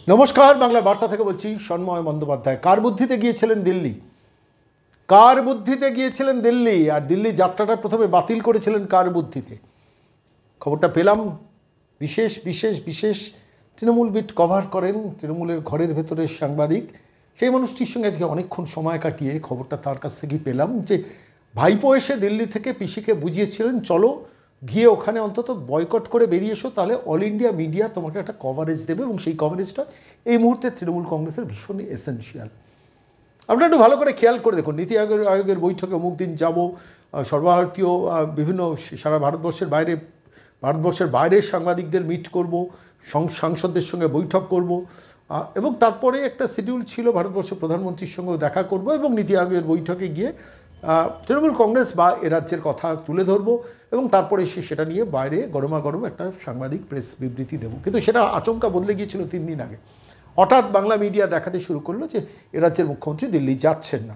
নমস্কার, বাংলা বার্তা থেকে বলছি সন্ময় বন্দ্যোপাধ্যায়। কার বুদ্ধিতে গিয়েছিলেন দিল্লি? কার বুদ্ধিতে গিয়েছিলেন দিল্লি? আর দিল্লি যাত্রাটা প্রথমে বাতিল করেছিলেন কার বুদ্ধিতে? খবরটা পেলাম। বিশেষ বিশেষ বিশেষ তৃণমূল বিট কভার করেন তৃণমূলের ঘরের ভেতরের সাংবাদিক। সেই মানুষটির সঙ্গে আজকে অনেকক্ষণ সময় কাটিয়ে খবরটা তার কাছ থেকেই পেলাম যে ভাইপো এসে দিল্লি থেকে পিসিকে বুঝিয়েছিলেন, চলো গিয়ে ওখানে অন্তত বয়কট করে বেরিয়ে এসো, তাহলে অল ইন্ডিয়া মিডিয়া তোমাকে একটা কভারেজ দেবে এবং সেই কভারেজটা এই মুহূর্তে তৃণমূল কংগ্রেসের ভীষণ এসেনশিয়াল। আপনারা একটু ভালো করে খেয়াল করে দেখুন, নীতি আয়োগের বৈঠকে অমুক দিন যাব, সর্বভারতীয় বিভিন্ন সারা ভারতবর্ষের বাইরের সাংবাদিকদের মিট করব, সাংসদদের সঙ্গে বৈঠক করব, এবং তারপরে একটা শিডিউল ছিল ভারতবর্ষের প্রধানমন্ত্রীর সঙ্গেও দেখা করব এবং নীতি আয়োগের বৈঠকে গিয়ে তৃণমূল কংগ্রেস বা এ রাজ্যের কথা তুলে ধরবো এবং তারপরে সেটা নিয়ে বাইরে গরমাগরম একটা সাংবাদিক প্রেস বিবৃতি দেবো। কিন্তু সেটা আচমকা বদলে গিয়েছিল 3 দিন আগে। হঠাৎ বাংলা মিডিয়া দেখাতে শুরু করলো যে এ রাজ্যের মুখ্যমন্ত্রী দিল্লি যাচ্ছেন না।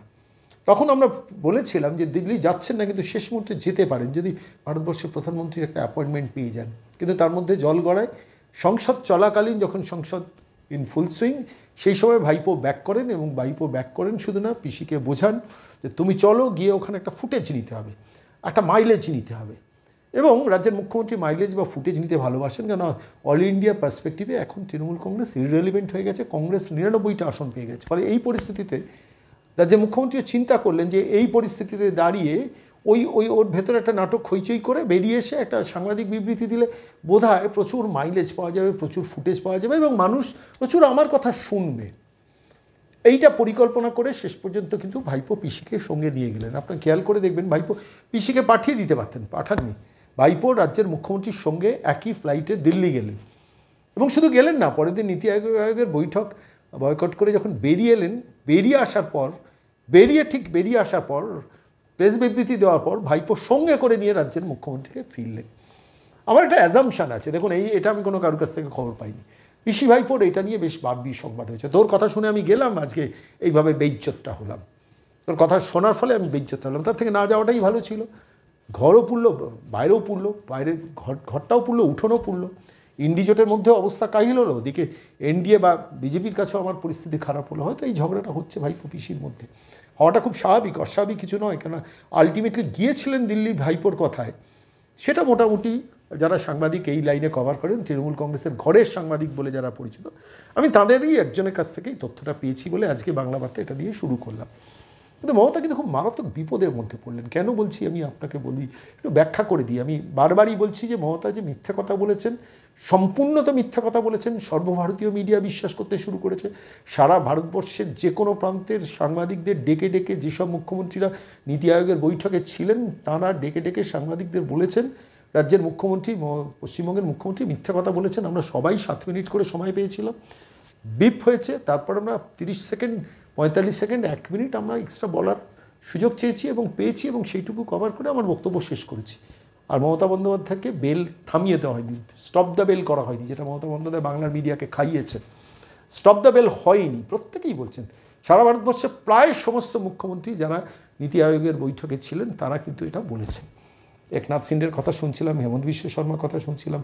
তখন আমরা বলেছিলাম যে দিল্লি যাচ্ছেন না, কিন্তু শেষ মুহূর্তে যেতে পারেন যদি ভারতবর্ষের প্রধানমন্ত্রীর একটা অ্যাপয়েন্টমেন্ট পেয়ে যান। কিন্তু তার মধ্যে জল গড়ায় সংসদ চলাকালীন, যখন সংসদ ইন ফুল সুইং, সেই সময় ভাইপো ব্যাক করেন এবং ভাইপো ব্যাক করেন শুধু না, পিসিকে বোঝান যে তুমি চলো, গিয়ে ওখানে একটা ফুটেজ নিতে হবে, একটা মাইলেজ নিতে হবে। এবং রাজ্যের মুখ্যমন্ত্রী মাইলেজ বা ফুটেজ নিতে ভালোবাসেন, কেন অল ইন্ডিয়া পার্সপেক্টিভে এখন তৃণমূল কংগ্রেস ইররিলেভেন্ট হয়ে গেছে, কংগ্রেস 99টা আসন পেয়ে গেছে। ফলে এই পরিস্থিতিতে রাজ্যের মুখ্যমন্ত্রীও চিন্তা করলেন যে এই পরিস্থিতিতে দাঁড়িয়ে ওর ভেতরে একটা নাটক হইচই করে বেরিয়ে এসে একটা সাংবাদিক বিবৃতি দিলে বোধহয় প্রচুর মাইলেজ পাওয়া যাবে, প্রচুর ফুটেজ পাওয়া যাবে এবং মানুষ প্রচুর আমার কথা শুনবে। এইটা পরিকল্পনা করে শেষ পর্যন্ত কিন্তু ভাইপো পিসিকে সঙ্গে নিয়ে গেলেন। আপনার খেয়াল করে দেখবেন, ভাইপো পিসিকে পাঠিয়ে দিতে পারতেন, পাঠাননি। ভাইপো রাজ্যের মুখ্যমন্ত্রীর সঙ্গে একই ফ্লাইটে দিল্লি গেলেন এবং শুধু গেলেন না, পরের দিন নীতি আয়োগের বৈঠক বয়কট করে যখন বেরিয়ে এলেন, বেরিয়ে আসার পর প্রেস বিবৃতি দেওয়ার পর ভাইপো সঙ্গে করে নিয়ে রাজ্যের মুখ্যমন্ত্রীকে ফিরলেন। আমার একটা অ্যাজাম্পশান আছে, দেখুন এটা আমি কোনো কারোর কাছ থেকে খবর পাইনি। পিসি ভাইপোর এটা নিয়ে বেশ বাগ্বি সংবাদ হয়েছে। তোর কথা শুনে আমি গেলাম, আজকে এইভাবে বেইজ্জতটা হলাম, তোর কথা শোনার ফলে আমি বেইজ্জতটা হলাম। তার থেকে না যাওয়াটাই ভালো ছিল। ঘরও পুড়লো, বাইরেও পুড়লো, বাইরের ঘরটাও পুড়লো, উঠোনও পুড়লো। ইন্ডিজোটের মধ্যে অবস্থা কাহিল হলো, ওদিকে এনডিএ বা বিজেপির কাছেও আমার পরিস্থিতি খারাপ হলো। হয়তো এই ঝগড়াটা হচ্ছে ভাইপো পিসির মধ্যে, হওয়াটা খুব স্বাভাবিক, অস্বাভাবিক কিছু নয়। কেন আলটিমেটলি গিয়েছিলেন দিল্লি ভাইপোর কথায়। সেটা মোটামুটি যারা সাংবাদিক এই লাইনে কভার করেন, তৃণমূল কংগ্রেসের ঘরের সাংবাদিক বলে যারা পরিচিত, আমি তাদেরই একজনের কাছ থেকেই তথ্যটা পেয়েছি বলে আজকে বাংলা বার্তা এটা দিয়ে শুরু করলাম। কিন্তু মমতা কিন্তু খুব মারাত্মক বিপদের মধ্যে পড়লেন। কেন বলছি আমি আপনাকে বলি, একটু ব্যাখ্যা করে দিই। আমি বারবারই বলছি যে মমতা যে মিথ্যা কথা বলেছেন, সম্পূর্ণ তো মিথ্যা কথা বলেছেন। সর্বভারতীয় মিডিয়া বিশ্বাস করতে শুরু করেছে। সারা ভারতবর্ষের যে কোনো প্রান্তের সাংবাদিকদের ডেকে ডেকে, যেসব মুখ্যমন্ত্রীরা নীতি আয়োগের বৈঠকে ছিলেন তাঁরা ডেকে ডেকে সাংবাদিকদের বলেছেন রাজ্যের মুখ্যমন্ত্রী, পশ্চিমবঙ্গের মুখ্যমন্ত্রী মিথ্যা কথা বলেছেন। আমরা সবাই 7 মিনিট করে সময় পেয়েছিলাম, বিপ হয়েছে, তারপর আমরা 30 সেকেন্ড, 45 সেকেন্ড, 1 মিনিট আমরা এক্সট্রা বলার সুযোগ চেয়েছি এবং পেয়েছি এবং সেইটুকু কভার করে আমার বক্তব্য শেষ করেছি। আর মমতা বন্দ্যোপাধ্যায়কে বেল থামিয়ে দেওয়া হয়নি, স্টপ দ্য বেল করা হয়নি, যেটা মমতা বন্দ্যোপাধ্যায় বাংলার মিডিয়াকে খাইয়েছেন। স্টপ দ্য বেল হয়নি, প্রত্যেকেই বলছেন। সারা ভারতবর্ষে প্রায় সমস্ত মুখ্যমন্ত্রী যারা নীতি আয়োগের বৈঠকে ছিলেন তারা কিন্তু এটা বলেছেন। একনাথ সিন্ডের কথা শুনছিলাম, হেমন্ত বিশ্ব শর্মার কথা শুনছিলাম,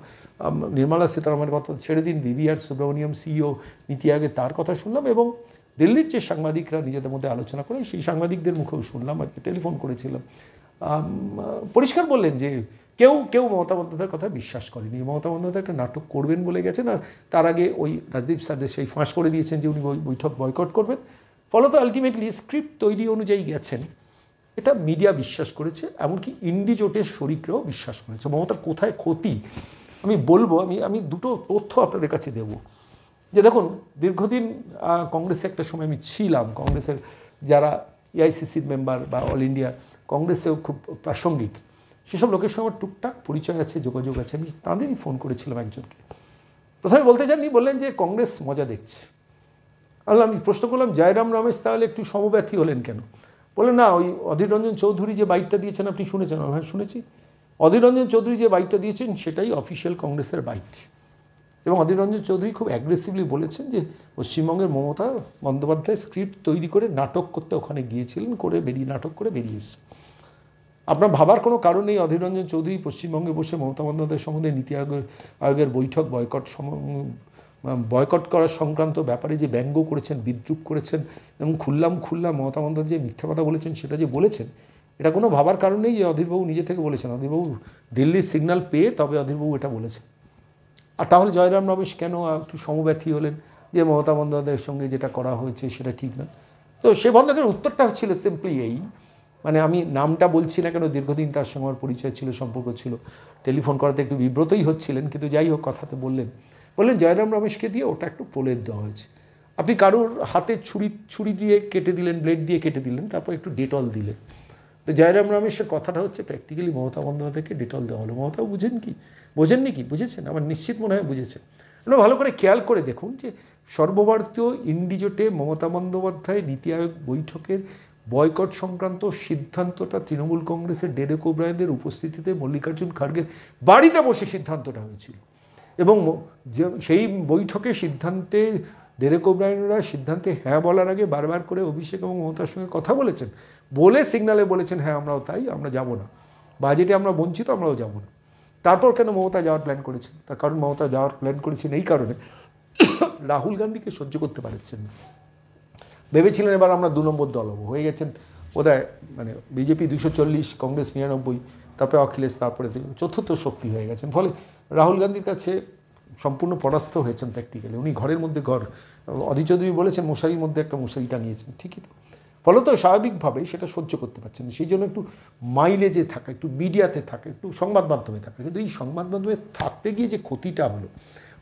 নির্মলা সীতারামনের কথা ছেড়ে দিন, বিবিআর সুব্রমণিয়াম সিইও নীতি আয়োগে তার কথা শুনলাম এবং দিল্লির যে সাংবাদিকরা নিজেদের মধ্যে আলোচনা করে সেই সাংবাদিকদের মুখেও শুনলাম। আজকে টেলিফোন করেছিলাম, পরিষ্কার বললেন যে কেউ মমতা বন্দ্যোপাধ্যায়ের কথা বিশ্বাস করেনি। মমতা বন্দ্যোপাধ্যায় একটা নাটক করবেন বলে গেছেন, আর তার আগে ওই রাজদীপ স্যারদের সেই ফাঁস করে দিয়েছেন যে উনি বৈঠক বয়কট করবেন। ফলত আলটিমেটলি স্ক্রিপ্ট তৈরি অনুযায়ী গেছেন, এটা মিডিয়া বিশ্বাস করেছে, এমনকি ইন্ডিজোটের শরিকরাও বিশ্বাস করেছে। মমতার কোথায় ক্ষতি আমি বলবো, আমি দুটো তথ্য আপনাদের কাছে দেব। যে দেখুন, দীর্ঘদিন কংগ্রেসে একটা সময় আমি ছিলাম, কংগ্রেসের যারা এআইসিসির মেম্বার বা অল ইন্ডিয়া কংগ্রেসেও খুব প্রাসঙ্গিক সেসব লোকের সঙ্গে আমার টুকটাক পরিচয় আছে, যোগাযোগ আছে। আমি তাঁদেরই ফোন করেছিলাম একজনকে। প্রথমে বলতে চাননি, বললেন যে কংগ্রেস মজা দেখছে। আমি প্রশ্ন করলাম, জয়রাম রমেশ তাহলে একটু সমব্যথী হলেন কেন? বলে না, ওই অধীর রঞ্জন চৌধুরী যে বাইটটা দিয়েছেন আপনি শুনেছেন? হ্যাঁ শুনেছি। অধীর রঞ্জন চৌধুরী যে বাইটটা দিয়েছেন সেটাই অফিসিয়াল কংগ্রেসের বাইট এবং অধীর রঞ্জন চৌধুরী খুব অ্যাগ্রেসিভলি বলেছেন যে পশ্চিমবঙ্গের মমতা বন্দ্যোপাধ্যায় স্ক্রিপ্ট তৈরি করে নাটক করতে ওখানে গিয়েছিলেন, নাটক করে বেরিয়ে এসেছে। আপনার ভাবার কোনো কারণ নেই অধীর রঞ্জন চৌধুরী পশ্চিমবঙ্গে বসে মমতা বন্দ্যোপাধ্যায় সম্বন্ধে নীতি আয়োগের বৈঠক বয়কট বয়কট করার সংক্রান্ত ব্যাপারে যে ব্যঙ্গ করেছেন, বিদ্রুপ করেছেন এবং খুল্লাম মমতা বন্দ্যোপাধ্যায় যে মিথ্যা কথা বলেছেন সেটা যে বলেছেন, এটা কোনো ভাবার কারণ নেই যে অধীরবাবু নিজে থেকে বলেছেন। অধীরবাবু দিল্লির সিগন্যাল পেয়ে তবে অধীরবাবু এটা বলেছেন। আর তাহলে জয়রাম রমেশ কেন একটু সমব্যথী হলেন যে মমতা বন্দ্যোপাধ্যায়ের সঙ্গে যেটা করা হয়েছে সেটা ঠিক না? তো সে ভদ্রলোকের উত্তরটা ছিল সিম্পলি এই, মানে আমি নামটা বলছি না কেন, দীর্ঘদিন তার সঙ্গে আমার পরিচয় ছিল, সম্পর্ক ছিল, টেলিফোন করাতে একটু বিব্রতই হচ্ছিলেন, কিন্তু যাই হোক কথাতে বললেন জয়রাম রমেশকে দিয়ে ওটা একটু প্রলেপ দেওয়া হয়েছে। আপনি কারোর হাতে ছুরি দিয়ে কেটে দিলেন, ব্লেড দিয়ে কেটে দিলেন, তারপর একটু ডেটল দিলেন। তো জয়রাম রমেশের কথাটা হচ্ছে প্র্যাকটিক্যালি মমতা বন্দ্যোপাধ্যায়কে ডেটল দেওয়া হলো। মমতাও বোঝেননি কি? বুঝেছেন? আমার নিশ্চিত মনে হয় বুঝেছেন। ভালো করে খেয়াল করে দেখুন যে সর্বভারতীয় ইন্ডিজোটে মমতা বন্দ্যোপাধ্যায় নীতি আয়োগ বৈঠকের বয়কট সংক্রান্ত সিদ্ধান্তটা তৃণমূল কংগ্রেসের ডেরেক ওব্রায়েনের উপস্থিতিতে মল্লিকার্জুন খাড়গের বাড়িতে বসে সিদ্ধান্তটা হয়েছিল, এবং সেই বৈঠকে সিদ্ধান্তে ডেরেক ওব্রায়েনরা সিদ্ধান্তে হ্যাঁ বলার আগে বারবার করে অভিষেক এবং মমতার সঙ্গে কথা বলেছেন, বলে সিগনালে বলেছেন হ্যাঁ আমরাও তাই, আমরা যাব না, বাজেটে আমরা বঞ্চিত, আমরাও যাব না। তারপর কেন মমতা যাওয়ার প্ল্যান করেছেন? তার কারণ মমতা যাওয়ার প্ল্যান করেছেন এই কারণে রাহুল গান্ধীকে সহ্য করতে পারছেন না। ভেবেছিলেন এবার আমরা 2 নম্বর দল হবো, হয়ে গেছেন বোধহয়, মানে বিজেপি 240, কংগ্রেস 99, তারপরে অখিলেশ, তারপরে চতুর্থ শক্তি হয়ে গেছেন। ফলে রাহুল গান্ধীর কাছে সম্পূর্ণ পরাস্ত হয়েছেন প্র্যাকটিক্যালি। উনি ঘরের মধ্যে ঘর, অধীর চৌধুরী বলেছেন মশারির মধ্যে একটা মশারি টানিয়েছেন, ঠিকই তো। ফলত স্বাভাবিকভাবেই সেটা সহ্য করতে পারছেন, সেই জন্য একটু মাইলেজে থাকা, একটু মিডিয়াতে থাকা, একটু সংবাদ মাধ্যমে থাকা। কিন্তু এই সংবাদ মাধ্যমে থাকতে গিয়ে যে ক্ষতিটা হলো,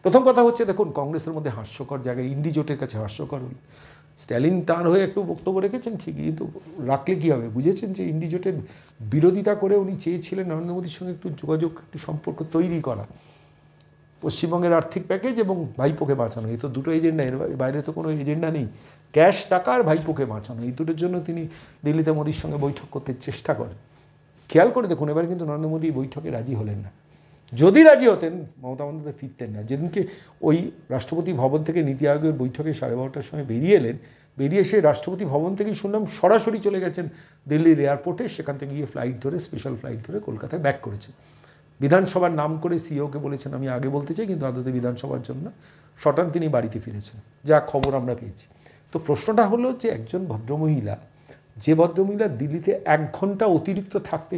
প্রথম কথা হচ্ছে দেখুন কংগ্রেসের মধ্যে হাস্যকর জায়গায় ইন্ডিজোটের কাছে হাস্যকর হল। স্ট্যালিন তার হয়ে একটু বক্তব্য রেখেছেন ঠিকই, কিন্তু রাখলে কী হবে? বুঝেছেন যে ইন্ডিজোটের বিরোধিতা করে উনি চেয়েছিলেন নরেন্দ্র মোদীর সঙ্গে একটু যোগাযোগ, একটু সম্পর্ক তৈরি করা, পশ্চিমবঙ্গের আর্থিক প্যাকেজ এবং ভাইপোকে বাঁচানো, এই তো দুটো এজেন্ডা, এর বাইরে তো কোনো এজেন্ডা নেই। ক্যাশ টাকা আর ভাইপোকে বাঁচানো, এই দুটোর জন্য তিনি দিল্লিতে মোদীর সঙ্গে বৈঠক করতে চেষ্টা করেন। খেয়াল করে দেখুন এবার কিন্তু নরেন্দ্র মোদী বৈঠকে রাজি হলেন না। যদি রাজি হতেন মমতা বন্দ্যোপাধ্যায় ফিরতেন না। যেদিনকে ওই রাষ্ট্রপতি ভবন থেকে নীতি আয়োগের বৈঠকে 12:30টার সময় বেরিয়ে এলেন, বেরিয়ে এসে রাষ্ট্রপতি ভবন থেকেই শুনলাম সরাসরি চলে গেছেন দিল্লির এয়ারপোর্টে, সেখান থেকে গিয়ে ফ্লাইট ধরে, স্পেশাল ফ্লাইট ধরে কলকাতায় ব্যাক করেছেন। বিধানসভার নাম করে সিইওকে বলেছেন আমি আগে বলতে চাই, কিন্তু আদতে বিধানসভার জন্য শটান তিনি বাড়িতে ফিরেছেন, যা খবর আমরা পেয়েছি। তো প্রশ্নটা হলো যে একজন ভদ্রমহিলা, যে ভদ্রমহিলা দিল্লিতে 1 ঘন্টা অতিরিক্ত থাকতে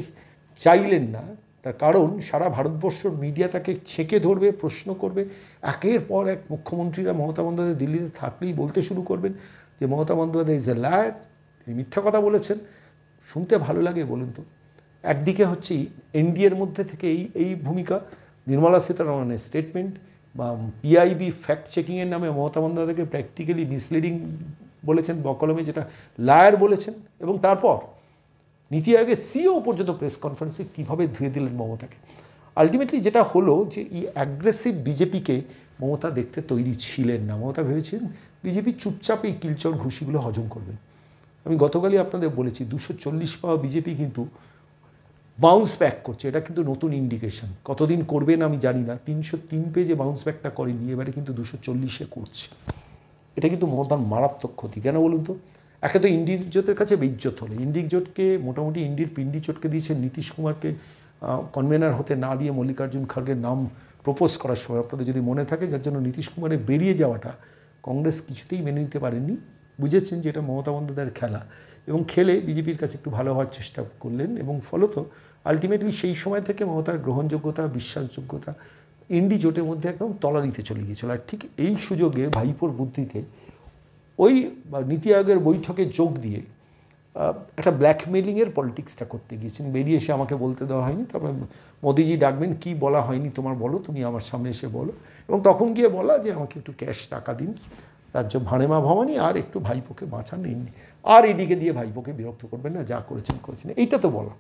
চাইলেন না, তার কারণ সারা ভারতবর্ষর মিডিয়া তাকে ছেঁকে ধরবে, প্রশ্ন করবে, একের পর এক মুখ্যমন্ত্রীরা মমতা বন্দ্যোপাধ্যায় দিল্লিতে থাকলেই বলতে শুরু করবেন যে Mamata Bandyopadhyay is a liar, তিনি মিথ্যা কথা বলেছেন। শুনতে ভালো লাগে বলুন তো? একদিকে হচ্ছে এনডিএর মধ্যে থেকে এই ভূমিকা, নির্মলা সীতারামনের স্টেটমেন্ট, বা পিআইবি ফ্যাক্ট চেকিংয়ের নামে মমতা বন্দ্যোপাধ্যায়কে প্র্যাকটিক্যালি মিসলিডিং বলেছেন, বকলমে যেটা লায়ার বলেছেন, এবং তারপর নীতি আয়োগের সিইও পর্যন্ত প্রেস কনফারেন্সে কীভাবে ধুয়ে দিলেন মমতাকে। আলটিমেটলি যেটা হলো যে এই অ্যাগ্রেসিভ বিজেপিকে মমতা দেখতে তৈরি ছিলেন না। মমতা ভেবেছিলেন বিজেপি চুপচাপ এই কিলচর ঘুষিগুলো হজম করবেন। আমি গতকালই আপনাদের বলেছি 240 পাওয়া বিজেপি কিন্তু বাউন্স ব্যাক করছে, এটা কিন্তু নতুন ইন্ডিকেশন। কতদিন করবেন আমি জানি না, 303 পেজে বাউন্স ব্যাকটা করেনি, এবারে কিন্তু 240-এ করছে। এটা কিন্তু মমতার মারাত্মক ক্ষতি। কেন বলুন তো? একে তো ইন্ডির জোটের কাছে বেইজ্জত হলো, ইন্ডির জোটকে মোটামুটি ইন্ডির পিন্ডি চটকে দিয়েছেন, নীতিশ কুমারকে কনভেনার হতে না দিয়ে মল্লিকার্জুন খাড়গের নাম প্রপোজ করার সময়, আপনাদের যদি মনে থাকে, যার জন্য নীতিশ কুমারের বেরিয়ে যাওয়াটা কংগ্রেস কিছুতেই মেনে নিতে পারেননি। বুঝেছেন যে এটা মমতা বন্দ্যোপাধ্যায়ের খেলা, এবং খেলে বিজেপির কাছে একটু ভালো হওয়ার চেষ্টা করলেন, এবং ফলত আলটিমেটলি সেই সময় থেকে মমতার গ্রহণযোগ্যতা, বিশ্বাসযোগ্যতা ইন্ডি জোটের মধ্যে একদম তলানিতে চলে গিয়েছিল। আর ঠিক এই সুযোগে ভাইপোর বুদ্ধিতে ওই নীতি আয়োগের বৈঠকে যোগ দিয়ে একটা ব্ল্যাকমেলিংয়ের পলিটিক্সটা করতে গিয়েছেন। বেরিয়ে এসে আমাকে বলতে দেওয়া হয়নি, তারপরে মোদিজি ডাকবেন, কি বলা হয়নি তোমার বলো, তুমি আমার সামনে এসে বলো, এবং তখন গিয়ে বলা যে আমাকে একটু ক্যাশ টাকা দিন, রাজ্য ভাড়েমা ভবানী, আর একটু ভাইপোকে বাঁচান, আর এদিকে দিয়ে ভাইপোকে বিরক্ত করবেন না, যা করেছেন। এইটা তো বলা,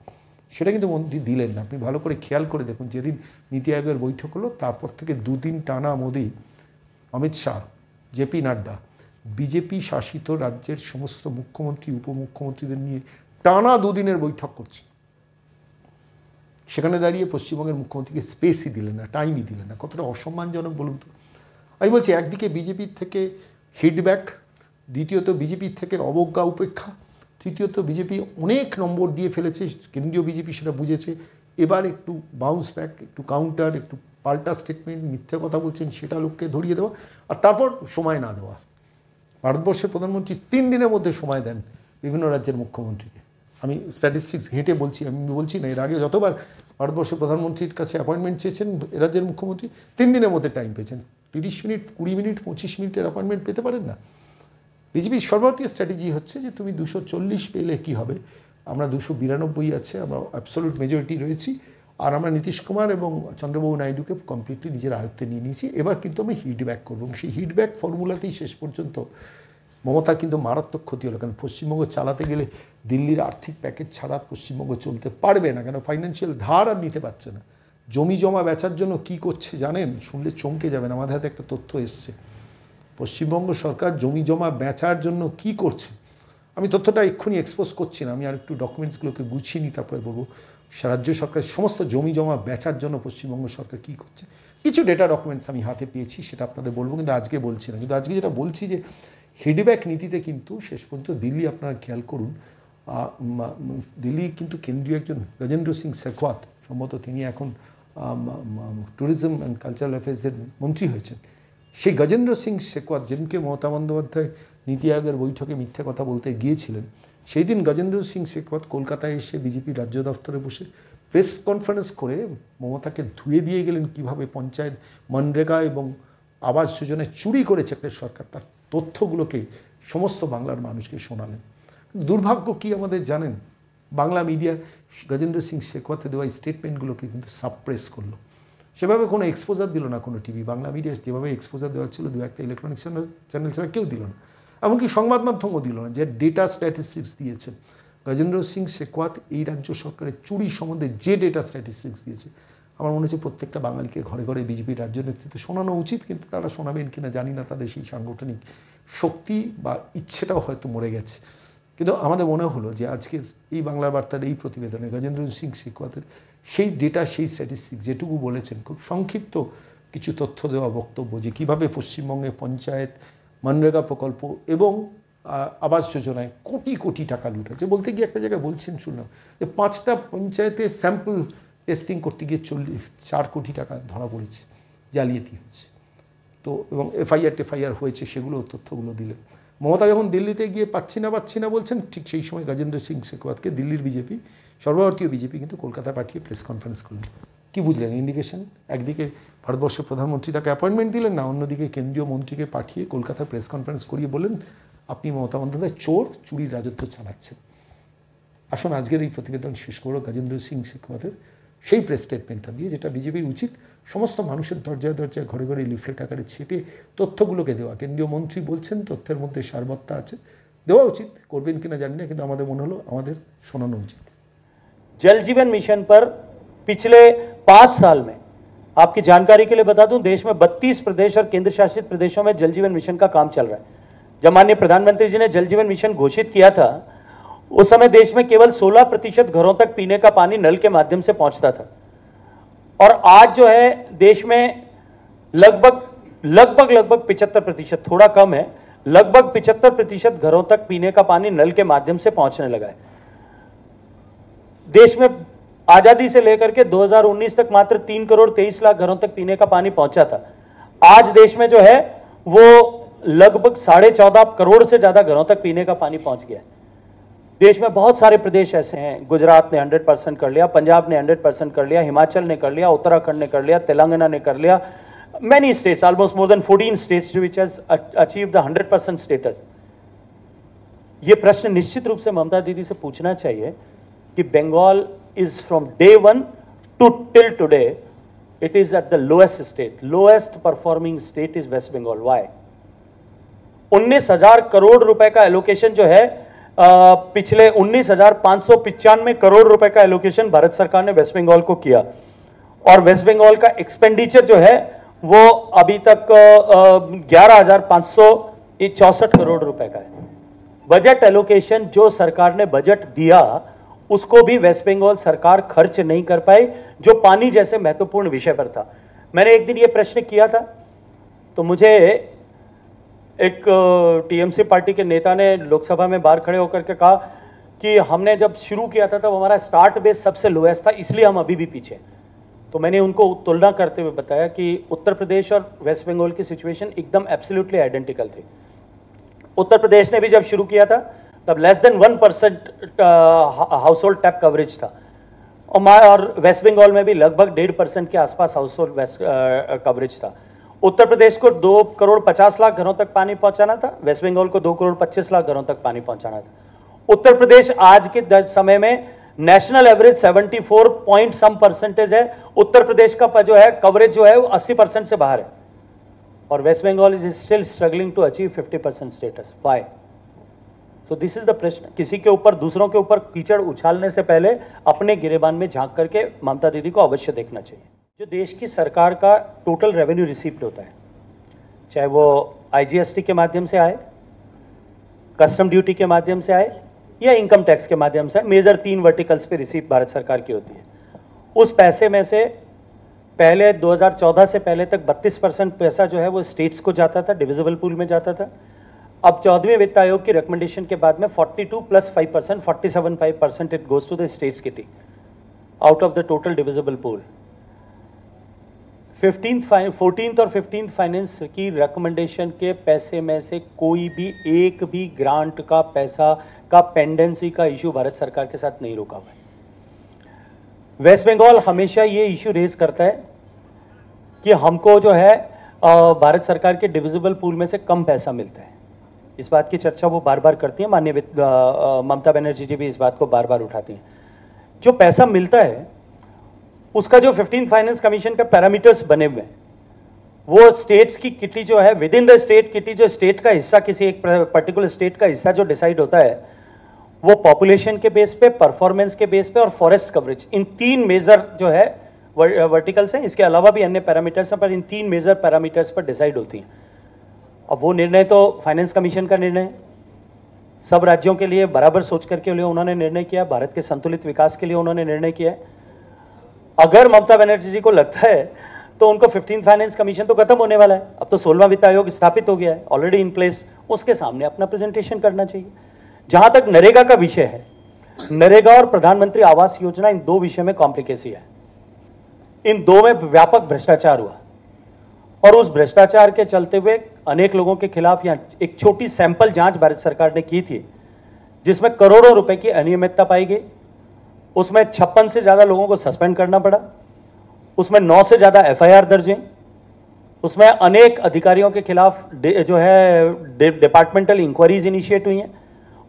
সেটা কিন্তু মোদি দিলেন না। আপনি ভালো করে খেয়াল করে দেখুন, যেদিন নীতি আয়োগের বৈঠক হলো তারপর থেকে 2 দিন টানা মোদি, অমিত শাহ, জেপি নাড্ডা বিজেপি শাসিত রাজ্যের সমস্ত মুখ্যমন্ত্রী, উপমুখ্যমন্ত্রীদের নিয়ে টানা 2 দিনের বৈঠক করছে। সেখানে দাঁড়িয়ে পশ্চিমবঙ্গের মুখ্যমন্ত্রীকে স্পেসই দিলেন না, টাইমই দিলেন না। কতটা অসম্মানজনক বলুন তো? আমি বলছি, একদিকে বিজেপির থেকে হিটব্যাক, দ্বিতীয়ত বিজেপির থেকে অবজ্ঞা উপেক্ষা, তৃতীয়ত বিজেপি অনেক নম্বর দিয়ে ফেলেছে, কেন্দ্রীয় বিজেপি সেটা বুঝেছে, এবার একটু বাউন্স ব্যাক, একটু কাউন্টার, একটু পাল্টা স্টেটমেন্ট, মিথ্যে কথা বলছেন সেটা লোককে ধরিয়ে দেওয়া, আর তারপর সময় না দেওয়া। ভারতবর্ষের প্রধানমন্ত্রী 3 দিনের মধ্যে সময় দেন বিভিন্ন রাজ্যের মুখ্যমন্ত্রীকে। আমি স্ট্যাটিস্টিক্স ঘেঁটে বলছি, আমি বলছি না, এর আগে যতবার ভারতবর্ষের প্রধানমন্ত্রীর কাছে অ্যাপয়েন্টমেন্ট চেয়েছেন রাজ্যের মুখ্যমন্ত্রী 3 দিনের মধ্যে টাইম পেয়েছেন। 30 মিনিট, 20 মিনিট, 25 মিনিটের অ্যাপয়েন্টমেন্ট পেতে পারেন না। বিজেপির সর্বভারতীয় স্ট্র্যাটেজি হচ্ছে যে তুমি 240 পেলে কি হবে, আমরা 292 আছে, আমরা অ্যাবসলিউট মেজরিটি রয়েছি, আর আমরা নীতিশ কুমার এবং চন্দ্রবাবু নাইডুকে কমপ্লিটলি নিজের আয়ত্তে নিয়ে নিয়েছি, এবার কিন্তু আমি হিট ব্যাক করবো। এবং সেই হিট ব্যাক ফর্মুলাতেই শেষ পর্যন্ত মমতার কিন্তু মারাত্মক ক্ষতি হলো। কারণ পশ্চিমবঙ্গ চালাতে গেলে দিল্লির আর্থিক প্যাকেজ ছাড়া পশ্চিমবঙ্গ চলতে পারবে না, কেন ফাইন্যান্সিয়াল ধার আর নিতে পারছে না। জমি জমা বেচার জন্য কি করছে জানেন? শুনলে চমকে যাবেন। আমাদের হাতে একটা তথ্য এসছে, পশ্চিমবঙ্গ সরকার জমি জমা বেচার জন্য কি করছে। আমি তথ্যটা এক্ষুনি এক্সপোজ করছি না, আমি আর একটু ডকুমেন্টসগুলোকে গুছিয়ে নিই, তারপরে বলবো রাজ্য সরকারের সমস্ত জমি জমা বেচার জন্য পশ্চিমবঙ্গ সরকার কী করছে। কিছু ডেটা ডকুমেন্টস আমি হাতে পেয়েছি, সেটা আপনাদের বলবো, কিন্তু আজকে বলছি না। কিন্তু আজকে যেটা বলছি যে হিডব্যাক নীতিতে কিন্তু শেষ পর্যন্ত দিল্লি, আপনারা খেয়াল করুন, দিল্লি কিন্তু কেন্দ্রীয় একজন গজেন্দ্র সিং শেখাওয়াত, সম্ভবত তিনি এখন ট্যুরিজম অ্যান্ড কালচারাল অ্যাফেয়ার্সের মন্ত্রী হয়েছেন। সেই গজেন্দ্র সিং শেখাওয়াত, যেদিনকে মমতা বন্দ্যোপাধ্যায় নীতি আয়োগের বৈঠকে মিথ্যা কথা বলতে গিয়েছিলেন, সেই দিন গজেন্দ্র সিং শেখাওয়াত কলকাতায় এসে বিজেপির রাজ্য দফতরে বসে প্রেস কনফারেন্স করে মমতাকে ধুয়ে দিয়ে গেলেন কীভাবে পঞ্চায়েত, মনরেগা এবং আবাস যোজনায় চুরি করেছে একটা সরকার, তার তথ্যগুলোকে সমস্ত বাংলার মানুষকে শোনালেন। দুর্ভাগ্য কি আমাদের জানেন, বাংলা মিডিয়া গজেন্দ্র সিং শেখাওয়াতে দেওয়া স্টেটমেন্টগুলোকে কিন্তু সাপ্রেস করলো, সেভাবে কোনো এক্সপোজার দিল না কোনো টিভি। বাংলা মিডিয়া যেভাবে এক্সপোজার দেওয়া ছিল, দু একটা ইলেকট্রনিক চ্যানেল ছাড়া কেউ দিল না, এমনকি সংবাদ মাধ্যমও দিল না। যে ডেটা স্ট্যাটিস্টিক্স দিয়েছে গজেন্দ্র সিং শেখাওয়াত এই রাজ্য সরকারের চুরি সম্বন্ধে, যে ডেটা স্ট্যাটিস্টিক্স দিয়েছে, আমার মনে হচ্ছে প্রত্যেকটা বাঙালিকে ঘরে ঘরে বিজেপির রাজ্য নেতৃত্বে শোনানো উচিত। কিন্তু তারা শোনাবেন কিনা জানি না, তাদের সেই সাংগঠনিক শক্তি বা ইচ্ছেটাও হয়তো মরে গেছে। কিন্তু আমাদের মনে হলো যে আজকের এই বাংলার বার্তার এই প্রতিবেদনে গজেন্দ্র সিং শেখাওয়াতের সেই ডেটা, সেই স্ট্যাটিস্টিক্স যেটুকু বলেছেন, খুব সংক্ষিপ্ত কিছু তথ্য দেওয়া বক্তব্য, যে কীভাবে পশ্চিমবঙ্গে পঞ্চায়েত, মনরেগা প্রকল্প এবং আবাস যোজনায় কোটি কোটি টাকা লুটেছে। বলতে গিয়ে একটা জায়গায় বলছেন, শুনলাম যে 5টা পঞ্চায়েতে স্যাম্পল টেস্টিং করতে গিয়ে 4 কোটি টাকা ধরা পড়েছে, জালিয়াতি হয়েছে। তো এবং এফআইআর হয়েছে, সেগুলো তথ্যগুলো দিলেন। মমতা যখন দিল্লিতে গিয়ে পাচ্ছি না বলছেন, ঠিক সেই সময় গজেন্দ্র সিং শেখাওয়াতকে দিল্লির বিজেপি, সর্বভারতীয় বিজেপি কিন্তু কলকাতায় পাঠিয়ে প্রেস কনফারেন্স করলেন। কী বুঝলেন ইন্ডিকেশন? একদিকে ভারতবর্ষের প্রধানমন্ত্রী তাকে অ্যাপয়েন্টমেন্ট দিলেন না, অন্যদিকে কেন্দ্রীয় মন্ত্রীকে পাঠিয়ে কলকাতায় প্রেস কনফারেন্স করিয়ে বললেন, আপনি মমতা বন্দ্যোপাধ্যায় চোর, চুরির রাজত্ব চালাচ্ছেন। আসুন আজকের এই প্রতিবেদন শেষ করো গজেন্দ্র সিং শেখাওয়াতের সেই প্রেস স্টেটমেন্টটা দিয়ে, যেটা বিজেপির উচিত সমস্ত মানুষের দরজায় দরজায় ঘরে ঘরে লিফলেট আকারে ছেপে তথ্যগুলোকে দেওয়া। কেন্দ্রীয় মন্ত্রী বলছেন তথ্যের মধ্যে সারবত্তা আছে, দেওয়া উচিত, করবেন কিনা জানি না, কিন্তু আমাদের মনে হলো আমাদের শোনানো উচিত। जल जीवन मिशन पर पिछले 5 साल में, आपकी जानकारी के लिए बता दूं, देश में 32 प्रदेश और केंद्र शासित प्रदेशों में जल जीवन मिशन का काम चल रहा है। जब माननीय प्रधानमंत्री जी ने जल जीवन मिशन घोषित किया था, उस समय देश में केवल 16% घरों तक पीने का पानी नल के माध्यम से पहुंचता था, और आज जो है देश में लगभग 75%, थोड़ा कम है, लगभग 75% घरों तक पीने का पानी नल के माध्यम से पहुंचने लगा है। देश में आजादी से लेकर के 2019 तक मात्र 3 करोड़ 23 लाख घरों तक पीने का पानी पहुंचा था। आज देश में जो है वो लगभग 14.5 करोड़ से ज्यादा घरों तक पीने का पानी पहुंच गया है। देश में बहुत सारे प्रदेश ऐसे हैं, गुजरात ने 100% कर लिया, पंजाब ने 100% कर लिया, हिमाचल ने कर लिया, उत्तराखंड ने कर लिया, तेलंगाना ने कर लिया, many states, almost more than 14 states which has achieved the 100% status। ये प्रश्न निश्चित रूप से ममता दीदी से पूछना चाहिए कि Bengal is from day one to till today, it is at the lowest state, lowest performing state is West Bengal। Why? 19,000 crore रुपए का एलोकेशन जो है, पिछले 19,595 करोड़ रुपए का एलोकेशन भारत सरकार ने वेस्ट बंगाल को किया, और वेस्ट बंगाल का एक्सपेंडिचर जो है वो अभी तक 11,564 करोड़ रुपए का है। बजट एलोकेशन जो सरकार ने बजट दिया, उसको भी वेस्ट बंगाल सरकार खर्च नहीं कर पाई, जो पानी जैसे महत्वपूर्ण विषय पर था। मैंने एक दिन ये प्रश्न किया था, तो मुझे एक टीएमसी पार्टी के नेता ने लोकसभा में बाहर खड़े होकर के कहा कि हमने जब शुरू किया था तब हमारा स्टार्ट बेस सबसे लोएस्ट था, इसलिए हम अभी भी पीछे। तो मैंने उनको तुलना करते हुए बताया कि उत्तर प्रदेश और वेस्ट बंगाल की सिचुएशन एकदम एब्सोल्युटली आइडेंटिकल थी। उत्तर प्रदेश ने भी जब शुरू किया था तब less than 1% house hold tap coverage था, और वेस्ट बंगाल में भी लगभग 1.5% के आसपास हाउस होल्ड कवरेज था। उत्तर प्रदेश को 2,50,00,000 घरों तक पानी पहुंचाना था, वेस्ट बंगाल को 2,25,00,000 घरों तक पानी पहुंचाना था। उत्तर प्रदेश आज के समय में national average 74 point some percentage है, उत्तर प्रदेश का जो है कवरेज जो है वो 80% से बाहर है, और West Bengal is still struggling to achieve 50% status. Why? So this is the प्रश्न। किसी के ऊपर, दूसरों के ऊपर कीचड़ उछालने से पहले अपने गिरेबान में झांक करके ममता दीदी को अवश्य देखना चाहिए। जो देश की सरकार का टोटल रेवेन्यू रिसीव्ड होता है, चाहे वो IGST के माध्यम से आए, कस्टम ड्यूटी के माध्यम से आए या इनकम टैक्स के माध्यम से, मेजर 3 वर्टिकल्स पे रिसीव भारत सरकार की होती है। उस पैसे में से पहले 2014 से पहले तक 32% पैसा जो है वो स्टेट्स को जाता था, डिविजिबल पूल में जाता था। अब 14वें वित्त आयोग की रिकमेंडेशन के बाद में 42 + 5%, 47.5% it goes to the states kitty out of the total divisible pool. 14th और 15th फाइनेंस की रिकमेंडेशन के पैसे में से कोई भी एक भी ग्रांट का पैसा का पेंडेंसी का इशू भारत सरकार के साथ नहीं रुका हुआ है। वेस्ट बंगाल हमेशा ये इशू रेज करता है कि हमको जो है भारत सरकार के डिविजिबल पूल में से कम पैसा मिलता है। इस बात की चर्चा वो बार बार करती है, माननीय ममता बनर्जी जी भी इस बात को बार बार उठाती हैं। जो पैसा मिलता है उसका जो 15th फाइनेंस कमीशन का पैरामीटर्स बने हुए हैं, वो स्टेट्स की किटी जो है, with in the state kitty, जो स्टेट का हिस्सा, किसी एक पर्टिकुलर स्टेट का हिस्सा जो डिसाइड होता है, वो पॉपुलेशन के बेस पे, परफॉर्मेंस के बेस पे और फॉरेस्ट कवरेज, इन 3 मेजर जो है वर्टिकल्स हैं। इसके अलावा भी अन्य पैरामीटर्स हैं, पर इन 3 मेजर पैरामीटर्स पर डिसाइड होती हैं। अब वो निर्णय तो फाइनेंस कमीशन का निर्णय है, सब राज्यों के लिए बराबर सोच करके लिए उन्होंने निर्णय किया, भारत के संतुलित विकास के लिए उन्होंने निर्णय किया है। अगर ममता बनर्जी जी को लगता है तो उनको 15th फाइनेंस कमीशन तो खत्म होने वाला है, अब तो 16वां वित्त आयोग स्थापित हो गया है, ऑलरेडी इन प्लेस, उसके सामने अपना प्रेजेंटेशन करना चाहिए। जहां तक नरेगा का विषय है, नरेगा और प्रधानमंत्री आवास योजना, इन 2 विषय में कॉम्प्लिकेसी है। इन 2 में व्यापक भ्रष्टाचार हुआ, और उस भ्रष्टाचार के चलते हुए अनेक लोगों के खिलाफ यहाँ एक छोटी सैंपल जांच भारत सरकार ने की थी, जिसमें करोड़ों रुपए की अनियमितता पाई गई। उसमें 56 से ज्यादा लोगों को सस्पेंड करना पड़ा, उसमें 9 से ज्यादा FIR दर्ज हैं, उसमें अनेक अधिकारियों के खिलाफ जो है डिपार्टमेंटल इंक्वायरीज इनिशिएट हुई हैं,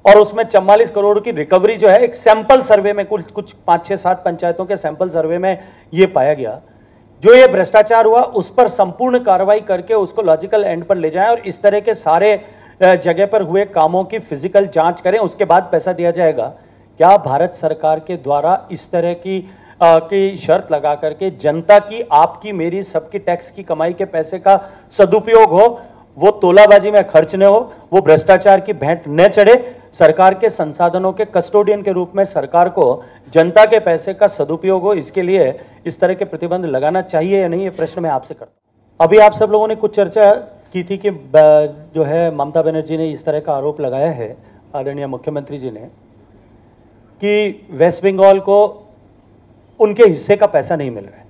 और उसमें 44 करोड़ की रिकवरी जो है एक सैंपल सर्वे में, कुछ 5, 6, 7 पंचायतों के सैंपल सर्वे में ये पाया गया। जो ये भ्रष्टाचार हुआ उस पर संपूर्ण कार्रवाई करके उसको लॉजिकल एंड पर ले जाएं, और इस तरह के सारे जगह पर हुए कामों की फिजिकल जांच करें, उसके बाद पैसा दिया जाएगा। क्या भारत सरकार के द्वारा इस तरह की शर्त लगा करके जनता की, आपकी, मेरी, सबकी टैक्स की कमाई के पैसे का सदुपयोग हो, वो तोलाबाजी में खर्च न हो, वो भ्रष्टाचार की भेंट न चढ़े, सरकार के संसाधनों के कस्टोडियन के रूप में सरकार को जनता के पैसे का सदुपयोग हो, इसके लिए इस तरह के प्रतिबंध लगाना चाहिए या नहीं, ये प्रश्न मैं आपसे करता हूं। अभी आप सब लोगों ने कुछ चर्चा की थी कि जो है ममता बनर्जी ने इस तरह का आरोप लगाया है, आदरणीय मुख्यमंत्री जी ने, कि वेस्ट बंगाल को उनके हिस्से का पैसा नहीं मिल रहा है।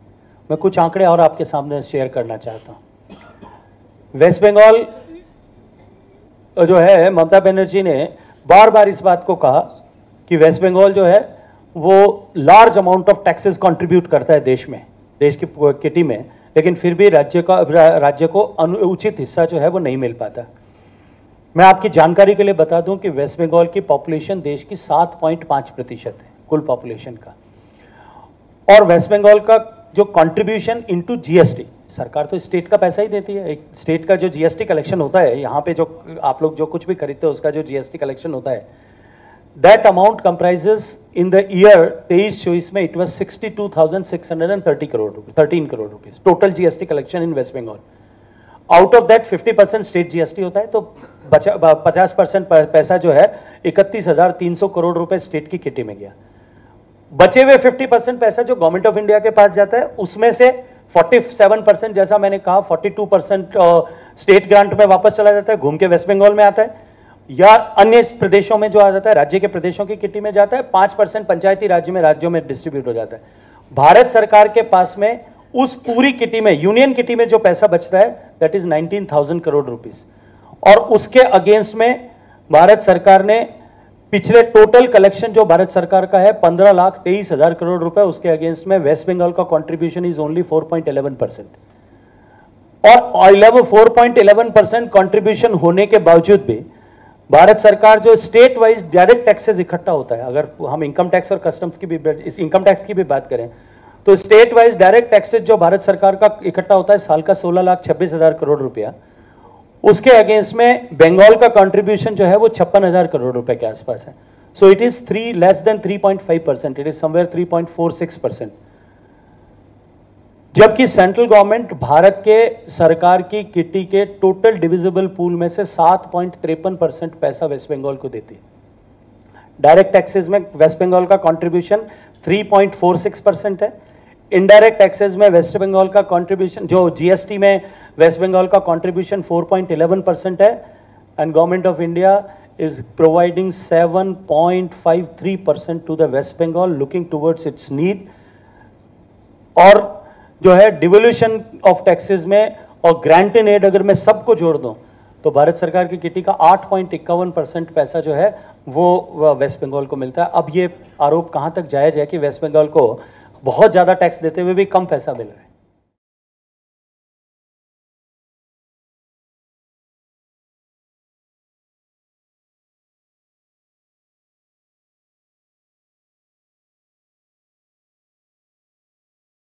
मैं कुछ आंकड़े और आपके सामने शेयर करना चाहता हूं। वेस्ट बंगाल जो है, ममता बनर्जी ने बार बार इस बात को कहा कि वेस्ट बंगाल जो है वो large amount of taxes contribute करता है देश में, देश की किटी में, लेकिन फिर भी राज्य को उचित हिस्सा जो है वो नहीं मिल पाता। मैं आपकी जानकारी के लिए बता दूं कि वेस्ट बंगाल की पॉपुलेशन देश की 7.5% है कुल पॉपुलेशन का, और वेस्ट बंगाल का जो कंट्रीब्यूशन इनटू जीएसटी, सरकार तो स्टेट का पैसा ही देती है, एक स्टेट का जो जीएसटी कलेक्शन होता है, यहाँ पे जो आप लोग जो कुछ भी खरीदते हो उसका जो जीएसटी कलेक्शन होता है, that amount comprises in the year 23-24 में it was 62,613 crore rupees total GST collection in West Bengal. Out of that 50% state GST होता है, तो 50% पैसा जो है 31,300 करोड़ रुपए स्टेट की किटी में गया। बचे हुए 50% पैसा जो गवर्नमेंट ऑफ इंडिया के पास जाता है, उसमें से 47%, जैसा मैंने कहा, 42% स्टेट ग्रांट में वापस चला जाता है, घूम के वेस्ट बंगाल में आता है, या अन्य प्रदेशों में जो आ जाता है, राज्य के प्रदेशों की किटी में जाता है। 5% पंचायती राज्यों में डिस्ट्रीब्यूट हो जाता है। भारत सरकार के पास में उस पूरी किटी में, यूनियन किटी में जो पैसा बचता है दैट इज 19,000 करोड़ रुपीस। और उसके अगेंस्ट में भारत सरकार ने पिछले टोटल कलेक्शन जो भारत सरकार का है 15,23,000 करोड़ रुपए, उसके अगेंस्ट में वेस्ट बंगाल का कंट्रीब्यूशन इज ओनली 4.11%। और 4.11% कंट्रीब्यूशन होने के बावजूद भी भारत सरकार जो स्टेट वाइज डायरेक्ट टैक्सेस इकट्ठा होता है, अगर हम इनकम टैक्स और कस्टम्स की भी, इस इनकम टैक्स की भी बात करें तो स्टेट वाइज डायरेक्ट टैक्सेस जो भारत सरकार का इकट्ठा होता है साल का 16,26,000 करोड़ रुपया, उसके अगेंस्ट में बंगाल का कंट्रीब्यूशन जो है वो 56,000 करोड़ रुपए के आसपास है। So it is less than 3.5%, it is somewhere 3.46%। जबकि सेंट्रल गवर्नमेंट भारत के सरकार की किटी के टोटल डिविजिबल पूल में से 7.53% पैसा वेस्ट बंगाल को देती है। डायरेक्ट टैक्सेस में वेस्ट बंगाल का कंट्रीब्यूशन 3.46% है। इनडायरेक्ट टैक्सेस में वेस्ट बंगाल का कंट्रीब्यूशन, जो जीएसटी में वेस्ट बंगाल का कंट्रीब्यूशन 4.11% है, and government of India is providing 7.53% to the West Bengal, looking towards its need. और जो है डिवोल्यूशन ऑफ टैक्सेस में और ग्रांट इन एड, अगर मैं सबको जोड़ दूं तो भारत सरकार की किटी का 8.51% पैसा जो है वो वेस्ट बंगाल को मिलता है। अब ये आरोप कहां तक जायज है कि वेस्ट बंगाल को बहुत ज्यादा टैक्स देते हुए भी कम पैसा मिल रहा है?